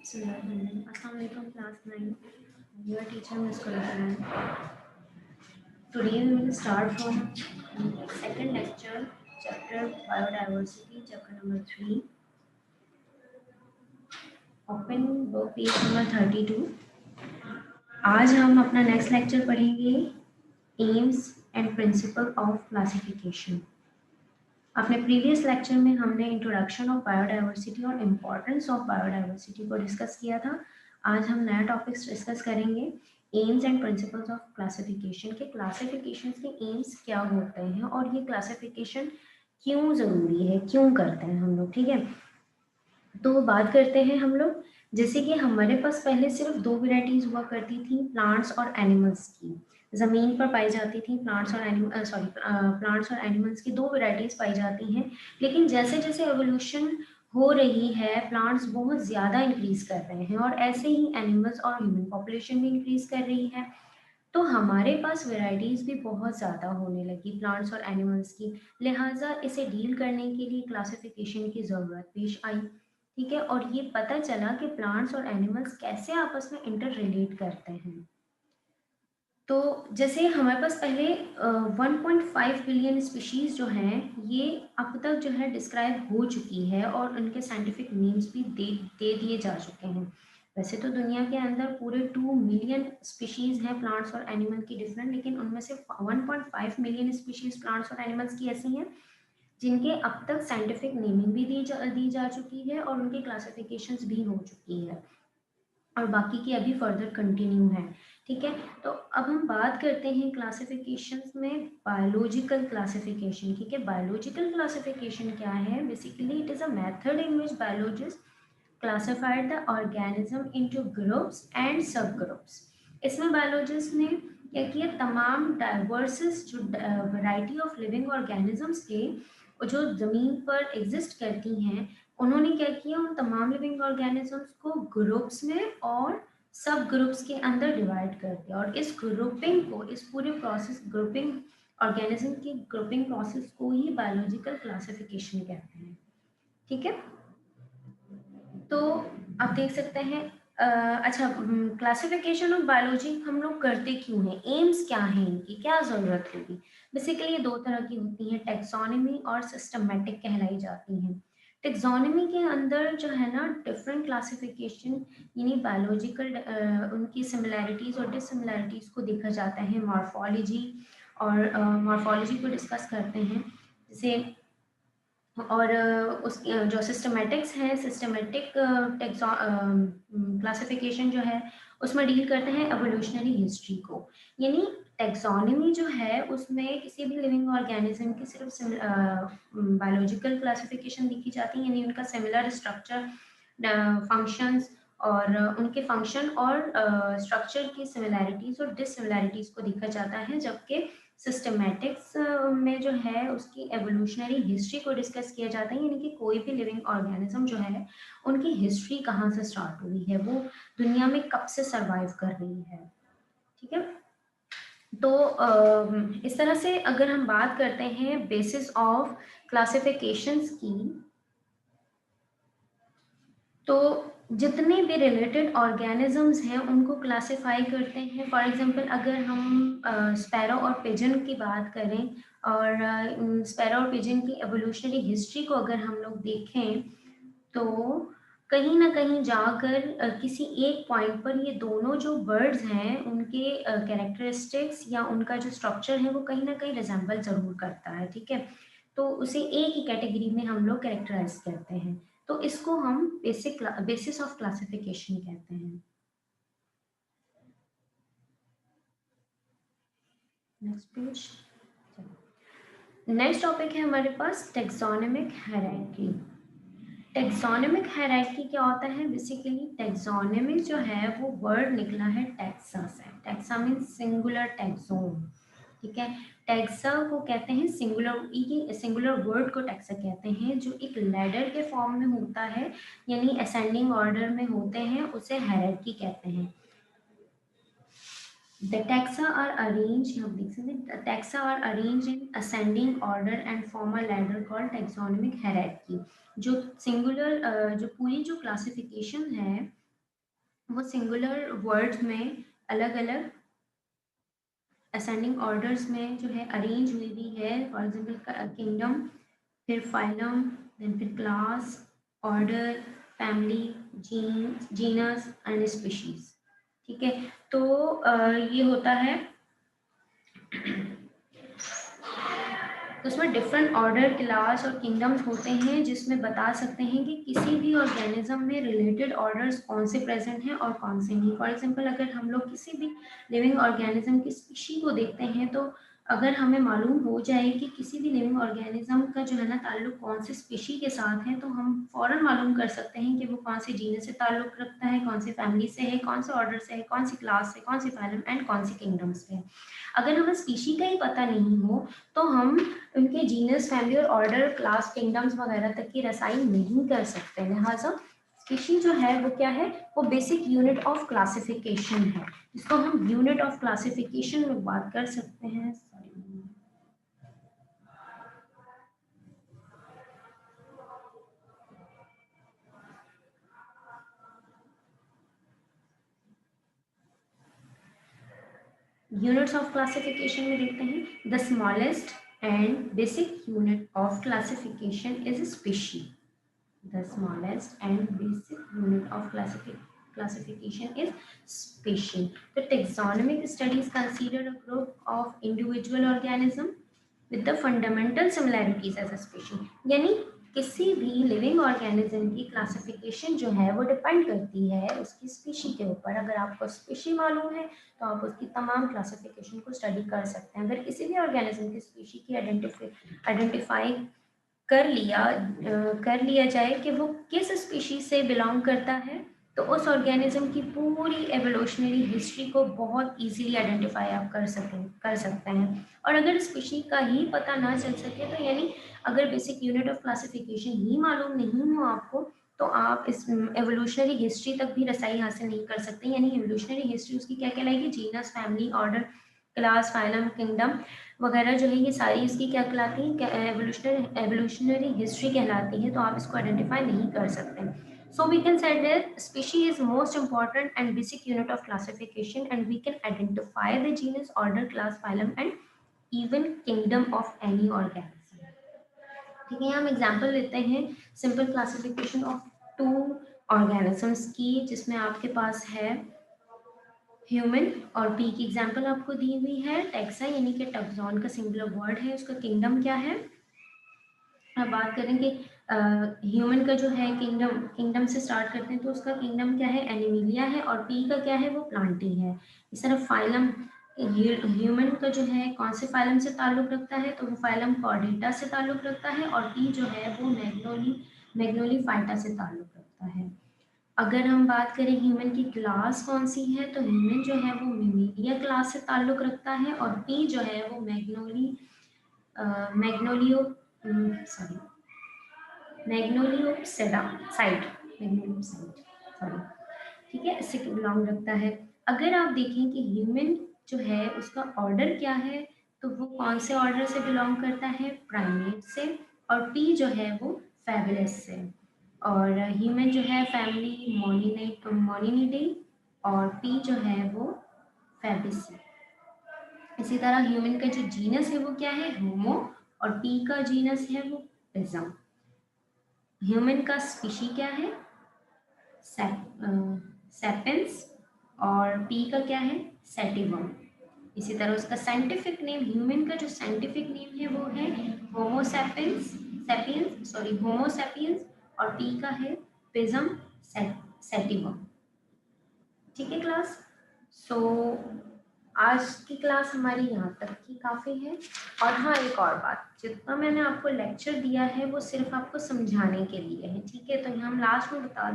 Assalamualaikum class 9. Your teacher Ms. Kulkarni. Today we will start from second lecture, chapter biodiversity, chapter number 3. Open book page number 32. आज हम अपना next lecture पढ़ेंगे AIIMS and principle of classification. अपने previous lecture में हमने introduction of biodiversity और importance of biodiversity को discuss किया था। आज हम नया टॉपिक्स डिस्कस करेंगे, AIIMS and principles of classification के क्लासिफिकेशन के एम्स क्या होते हैं और ये क्लासिफिकेशन क्यों ज़रूरी है, क्यों करते हैं हम लोग। ठीक है, तो बात करते हैं हम लोग। जैसे कि हमारे पास पहले सिर्फ दो वेराइटीज हुआ करती थी, प्लांट्स और एनिमल्स की। ज़मीन पर पाई जाती थी प्लांट्स और एनिमल्स की दो वेराइटीज पाई जाती हैं। लेकिन जैसे जैसे एवोल्यूशन हो रही है, प्लांट्स बहुत ज़्यादा इंक्रीज कर रहे हैं और ऐसे ही एनिमल्स और ह्यूमन पॉपुलेशन भी इंक्रीज कर रही है। तो हमारे पास वेराइटीज़ भी बहुत ज़्यादा होने लगी प्लांट्स और एनिमल्स की, लिहाजा इसे डील करने के लिए क्लासिफिकेशन की ज़रूरत पेश आई। ठीक है, और ये पता चला कि प्लांट्स और एनिमल्स कैसे आपस में इंटर रिलेट करते हैं। तो जैसे हमारे पास पहले 1.5 बिलियन स्पीशीज़ जो हैं ये अब तक जो है डिस्क्राइब हो चुकी है और उनके साइंटिफिक नेम्स भी दे दिए जा चुके हैं। वैसे तो दुनिया के अंदर पूरे 2 मिलियन स्पीशीज़ हैं प्लांट्स और एनिमल की डिफरेंट, लेकिन उनमें से 1.5 मिलियन स्पीशीज़ प्लांट्स और एनिमल्स की ऐसी हैं जिनके अब तक साइंटिफिक नेमिंग भी दी जा चुकी है और उनकी क्लासिफिकेशंस भी हो चुकी है और बाकी की अभी फर्दर कंटिन्यू है। ठीक है, तो अब हम बात करते हैं क्लासिफिकेशंस में बायोलॉजिकल क्लासिफिकेशन। ठीक है, बायोलॉजिकल क्लासिफिकेशन क्या है? Basically it is a method in which biologist classified the organism into groups and सब ग्रुप्स। इसमें बायोलॉजिस्ट ने क्या किया, तमाम डाइवर्सिस जो वैरायटी ऑफ लिविंग ऑर्गेनिजम्स के जो ज़मीन पर एग्जिस्ट करती हैं, उन्होंने क्या किया, उन तमाम लिविंग ऑर्गेनिजम्स को ग्रुप्स में और सब ग्रुप्स के अंदर डिवाइड कर दिया। और इस ग्रुपिंग को, इस पूरे प्रोसेस ग्रुपिंग, ऑर्गेनिज्म की ग्रुपिंग प्रोसेस को ही बायोलॉजिकल क्लासिफिकेशन कहते हैं। ठीक है, तो आप देख सकते हैं अच्छा, क्लासिफिकेशन ऑफ बायोलॉजी हम लोग करते क्यों हैं, एम्स क्या हैं, इनकी क्या ज़रूरत होगी। बेसिकली ये दो तरह की होती हैं, टेक्सोनॉमी और सिस्टमेटिक कहलाई जाती हैं। टेक्सोनॉमी के अंदर जो है ना डिफरेंट क्लासिफिकेशन यानी बायोलॉजिकल उनकी सिमिलैरिटीज़ और डिससिमिलैरिटीज़ को देखा जाता है, मॉर्फोलॉजी और मॉर्फोलॉजी को डिस्कस करते हैं। जैसे और उस जो सिस्टमेटिक्स है, सिस्टमेटिक क्लासिफिकेशन जो है उसमें डील करते हैं एवोल्यूशनरी हिस्ट्री को। यानी टेक्सोनॉमी जो है उसमें किसी भी लिविंग ऑर्गेनिज्म की सिर्फ बायोलॉजिकल क्लासिफिकेशन देखी जाती है, यानी उनका सिमिलर स्ट्रक्चर, फंक्शंस और उनके फंक्शन और स्ट्रक्चर की सिमिलैरिटीज़ और डिससिमिलैरिटीज़ को देखा जाता है। जबकि सिस्टमेटिक्स में जो है उसकी एवोल्यूशनरी हिस्ट्री को डिस्कस किया जाता है, यानी कि कोई भी लिविंग ऑर्गेनिज्म जो है उनकी हिस्ट्री कहाँ से स्टार्ट हुई है, वो दुनिया में कब से सरवाइव कर रही है। ठीक है, तो इस तरह से अगर हम बात करते हैं बेसिस ऑफ क्लासिफिकेशंस की, तो जितने भी रिलेटेड ऑर्गेनिजम्स हैं उनको क्लासिफाई करते हैं। फॉर एग्जांपल अगर हम स्पैरो और पिजन की बात करें और स्पैरो और पिजन की एवोल्यूशनरी हिस्ट्री को अगर हम लोग देखें, तो कहीं ना कहीं जाकर किसी एक पॉइंट पर ये दोनों जो बर्ड्स हैं उनके कैरेक्टरिस्टिक्स या उनका जो स्ट्रक्चर है वो कहीं ना कहीं रिजेंबल ज़रूर करता है। ठीक है, तो उसे एक ही कैटेगरी में हम लोग कैरेक्टराइज करते हैं, तो इसको हम बेसिस ऑफ क्लासिफिकेशन कहते हैं। Next page. नेक्स्ट टॉपिक है हमारे पास टेक्सोनोमिक हायरार्की। टेक्सोनोमिक हायरार्की क्या होता है? बेसिकली टेक्सोनोमिक जो है वो वर्ड निकला है टेक्सा से। Taxa means singular taxon. ठीक है, टेक्सा को कहते हैं सिंगुलर वर्ड को टेक्सा कहते हैं, जो एक लैडर के फॉर्म में होता है, यानी असेंडिंग ऑर्डर में होते हैं, उसे हायरार्की कहते हैं। The taxa are arranged, हम देख सकते हैं, the taxa are arranged in ascending order and form a ladder called taxonomic hierarchy। जो सिंगुलर जो पूरी जो क्लासिफिकेशन है वो सिंगुलर वर्ड्स में अलग अलग असेंडिंग ऑर्डर्स में जो है अरेंज हुई हुई है। फॉर एग्जाम्पल किंगडम, फिर फाइलम, देन फिर class, order, family, genus and species. ठीक है, तो ये होता है। तो उसमें डिफरेंट ऑर्डर, क्लास और किंगडम्स होते हैं, जिसमें बता सकते हैं कि किसी भी ऑर्गेनिज्म में रिलेटेड ऑर्डर्स कौन से प्रेजेंट हैं और कौन से नहीं। फॉर एग्जांपल अगर हम लोग किसी भी लिविंग ऑर्गेनिज्म की स्पीशी को देखते हैं, तो अगर हमें मालूम हो जाए कि किसी भी लिविंग ऑर्गेनिज्म का जो है ना ताल्लुक कौन से स्पीशी के साथ है, तो हम फौरन मालूम कर सकते हैं कि वो कौन सी जीनस से ताल्लुक रखता है, कौन सी फैमिली से है, कौन से ऑर्डर से है, कौन सी क्लास से, कौन सी फाइलम एंड कौन सी किंगडम से है। अगर हमें स्पीशी का ही पता नहीं हो, तो हम उनके जीनस, फैमिली और ऑर्डर, क्लास, किंगडम्स वगैरह तक की रसाई नहीं कर सकते। लिहाजा स्पीशी जो है वो क्या है, वो बेसिक यूनिट ऑफ क्लासिफिकेशन है, जिसको हम यूनिट ऑफ क्लासिफिकेशन में बात कर सकते हैं। यूनिट्स ऑफ क्लासिफिकेशन में देखते हैं, the smallest and basic unit of classification is species. The smallest and basic unit of classification is species. The taxonomic studies consider a group of individual organism with the fundamental similarities as a species. यानी किसी भी living organism की classification जो है वो depend करती है उसकी स्पीशी के ऊपर। अगर आपको स्पीशी मालूम है तो आप उसकी तमाम क्लासिफिकेशन को स्टडी कर सकते हैं। अगर किसी भी ऑर्गेनिज्म की स्पीशी की आइडेंटिफाई कर लिया जाए कि वो किस स्पीशीज से बिलोंग करता है, तो उस ऑर्गेनिज्म की पूरी एवोल्यूशनरी हिस्ट्री को बहुत इजीली आइडेंटिफाई आप कर सकते हैं। और अगर स्पीशी का ही पता ना चल सके, तो यानी अगर बेसिक यूनिट ऑफ क्लासिफिकेशन ही मालूम नहीं हो आपको, तो आप इस एवोल्यूशनरी हिस्ट्री तक भी रसाई हासिल नहीं कर सकते। यानी एवोल्यूशनरी हिस्ट्री उसकी क्या कहलाएगी, genus, family, order, class, phylum, kingdom वगैरह जो है, ये सारी इसकी क्या कहलाती है, एवोल्यूशनरी हिस्ट्री कहलाती है। तो आप इसको आइडेंटिफाई नहीं कर सकते। So we can say that species is most important and basic unit of classification, and we can identify the genus, order, class, phylum and even kingdom of any organism. ठीक है, हम एग्जांपल लेते हैं simple classification of to organisms की, जिसमें आपके पास है human और पी की एग्जांपल आपको दी हुई है। टैक्सा यानी कि टैक्सॉन का सिंगुलर वर्ड है, उसका किंगडम क्या है। अब बात करेंगे ह्यूमन का जो है किंगडम, किंगडम से स्टार्ट करते हैं, तो उसका किंगडम क्या है, एनिमिलिया है, और पी का क्या है, वो प्लांटी है। इस तरह फाइलम, ह्यूमन का जो है कौन से फाइलम से ताल्लुक रखता है, तो वो फाइलम कॉर्डेटा से ताल्लुक रखता है, और पी जो है वो मैग्नोली फाइटा से ताल्लुक रखता है। अगर हम बात करें ह्यूमन की क्लास कौन सी है, तो ह्यूमन जो है वो मिमिलिया क्लास से ताल्लुक रखता है, और पी जो है वो मैग्नोलियो सॉरी मैग्नोलियोप्सिडा साइड मैग्नोलियोप्साइड सॉरी, ठीक है, इससे बिलोंग रखता है। अगर आप देखें कि ह्यूमन जो है उसका ऑर्डर क्या है, तो वो कौन से ऑर्डर से बिलोंग करता है, प्राइमेट से, और पी जो है वो फैबुलस से। और ह्यूमन जो है फैमिली मोनिनिडी, और पी जो है वो फैबेसी। इसी तरह ह्यूमन का जो जीनस है वो क्या है, होमो, और पी का जीनस है वो पिज्म। ह्यूमन का स्पीशी क्या है, सेपेंस, और पी का क्या है, सेटिवम। इसी तरह उसका साइंटिफिक नेम, ह्यूमन का जो साइंटिफिक नेम है वो है होमो सेपियंस, होमो सेपियंस, और पी का है पिज्म सेटिवम। ठीक है क्लास। सो आज की क्लास हमारी यहाँ तक की काफ़ी है। और हाँ, एक और बात, जितना मैंने आपको लेक्चर दिया है वो सिर्फ आपको समझाने के लिए है, ठीक है। तो हम लास्ट में पढ़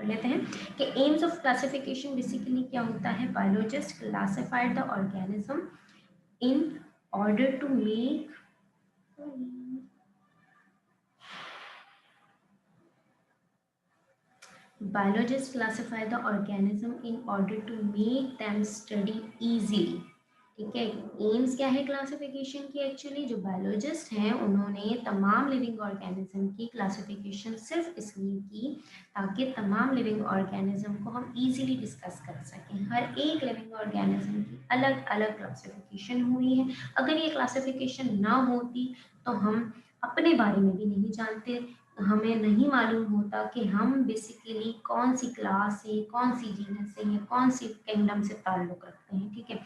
लेते हैं कि एम्स ऑफ क्लासिफिकेशन बेसिकली क्या होता है। Biologist classified the organism in order to make Biologists classify the organism in order to make them study easily. ठीक है। एम्स क्या है क्लासिफिकेशन की? एक्चुअली जो बायोलॉजिस्ट हैं उन्होंने तमाम लिविंग ऑर्गेनिज्म की क्लासिफिकेशन सिर्फ इसलिए की ताकि तमाम लिविंग ऑर्गेनिज्म को हम इजीली डिस्कस कर सकें। हर एक लिविंग ऑर्गेनिज्म की अलग अलग क्लासिफिकेशन हुई है। अगर ये क्लासिफिकेशन ना होती तो हम अपने बारे में भी नहीं जानते, हमें नहीं मालूम होता कि हम बेसिकली कौन सी क्लास से, कौन सी जीनस से या कौन सी किंगडम से ताल्लुक़ रखते हैं। ठीक है,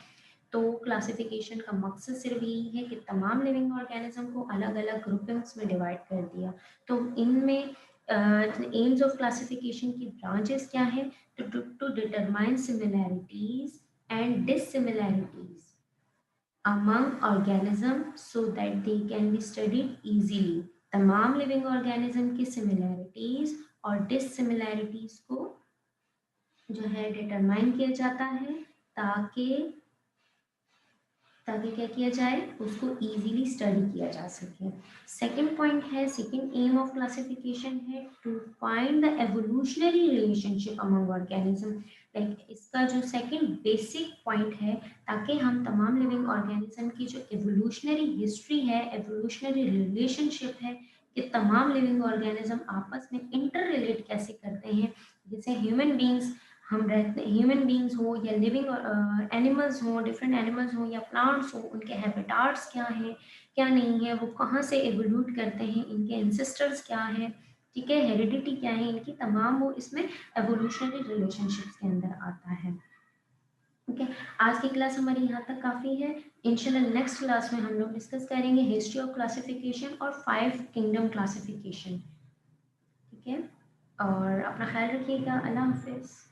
तो क्लासिफिकेशन का मकसद सिर्फ यही है कि तमाम लिविंग ऑर्गेनिज्म को अलग अलग ग्रुपिंग्स में डिवाइड कर दिया। तो इनमें एम्स ऑफ क्लासिफिकेशन की ब्रांचेस क्या है? To determine similarities and dissimilarities among organisms so that they can be studied easily। तमाम लिविंग ऑर्गेनिज्म की सिमिलैरिटीज और डिससिमिलैरिटीज को जो है डिटरमाइन किया जाता है ताकि क्या किया जाए, उसको इजीली स्टडी किया जा सके। सेकंड पॉइंट है, सेकंड एम ऑफ क्लासिफिकेशन है to find the evolutionary relationship among organism. Like इसका जो सेकंड बेसिक पॉइंट है, ताकि हम तमाम लिविंग ऑर्गेनिज्म की जो एवोल्यूशनरी हिस्ट्री है, एवोल्यूशनरी रिलेशनशिप है कि तमाम लिविंग ऑर्गेनिज्म आपस में इंटर रिलेट कैसे करते हैं। जैसे ह्यूमन बींग्स, हम रहते ह्यूमन बींग्स हो या लिविंग एनिमल्स हो, डिफरेंट एनिमल्स हो या प्लांट्स हो, उनके हैबिटाट्स क्या हैं क्या नहीं है, वो कहाँ से एवोल्यूट करते हैं, इनके एंसेस्टर्स क्या है, ठीक है, हेरिडिटी क्या है इनकी, तमाम वो इसमें एवोल्यूशनरी रिलेशनशिप्स के अंदर आता है। ओके आज की क्लास हमारी यहाँ तक काफ़ी है। इंशाल्लाह नेक्स्ट क्लास में हम लोग डिस्कस करेंगे हिस्ट्री ऑफ क्लासिफिकेशन और 5 किंगडम क्लासिफिकेशन। ठीक है, और अपना ख्याल रखिएगा। अल्लाह हाफिज़।